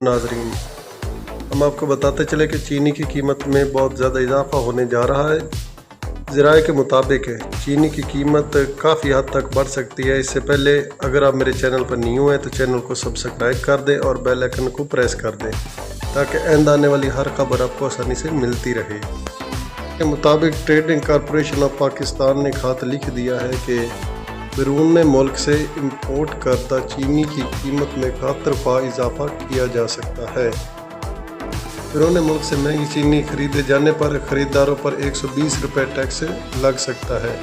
नाजरीन, हम आपको बताते चले कि चीनी की कीमत में बहुत ज़्यादा इजाफा होने जा रहा है। ज़राए के मुताबिक चीनी की कीमत काफ़ी हद तक बढ़ सकती है। इससे पहले अगर आप मेरे चैनल पर न्यू हैं तो चैनल को सब्सक्राइब कर दें और बेल आइकन को प्रेस कर दें ताकि आइंदा आने वाली हर खबर आपको आसानी से मिलती रहे। के मुताबिक ट्रेडिंग कॉरपोरेशन ऑफ पाकिस्तान ने खत लिख दिया है कि बैरून मुल्क से इंपोर्ट करदा चीनी की कीमत में 71% इजाफा किया जा सकता है। बैरून मुल्क से महंगी चीनी खरीदे जाने पर ख़रीदारों पर 120 रुपये टैक्स लग सकता है।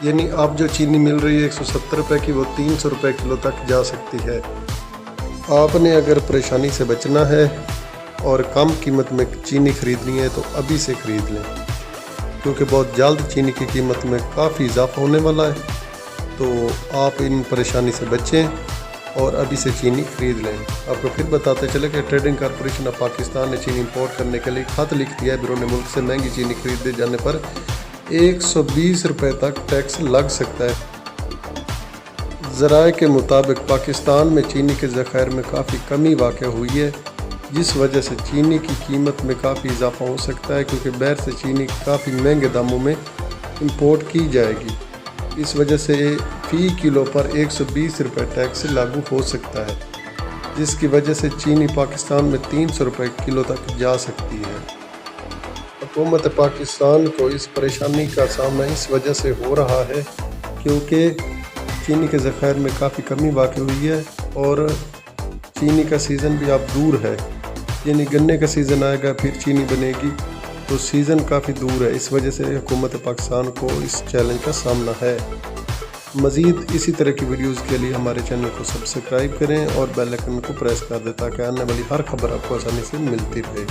यानी अब जो चीनी मिल रही है 170 रुपये की, वो 300 रुपये किलो तक जा सकती है। आपने अगर परेशानी से बचना है और कम कीमत में चीनी खरीदनी है तो अभी से ख़रीद लें, क्योंकि बहुत जल्द चीनी की कीमत में काफ़ी इजाफा होने वाला है। तो आप इन परेशानी से बचें और अभी से चीनी खरीद लें। आपको फिर बताते चले कि ट्रेडिंग कॉरपोरेशन ऑफ पाकिस्तान ने चीनी इंपोर्ट करने के लिए खत लिख दिया है। बैरून मुल्क से महंगी चीनी खरीदे जाने पर 120 रुपये तक टैक्स लग सकता है। ज़राए के मुताबिक पाकिस्तान में चीनी के ज़खायर में काफ़ी कमी वाक़ हुई है, जिस वजह से चीनी की कीमत में काफ़ी इजाफा हो सकता है, क्योंकि बाहर से चीनी काफ़ी महंगे दामों में इंपोर्ट की जाएगी। इस वजह से फ़ी किलो पर 120 रुपये टैक्स लागू हो सकता है, जिसकी वजह से चीनी पाकिस्तान में 300 रुपये किलो तक जा सकती है। हुकूमत पाकिस्तान को इस परेशानी का सामना इस वजह से हो रहा है क्योंकि चीनी के ज़खायर में काफ़ी कमी वाक़ हुई है और चीनी का सीज़न भी अब दूर है। यानी गन्ने का सीज़न आएगा फिर चीनी बनेगी, तो सीज़न काफ़ी दूर है। इस वजह से हुकूमत पाकिस्तान को इस चैलेंज का सामना है। मज़ीद इसी तरह की वीडियोज़ के लिए हमारे चैनल को सब्सक्राइब करें और बेल आइकन को प्रेस कर दें ताकि आने वाली हर खबर आपको आसानी से मिलती रहे।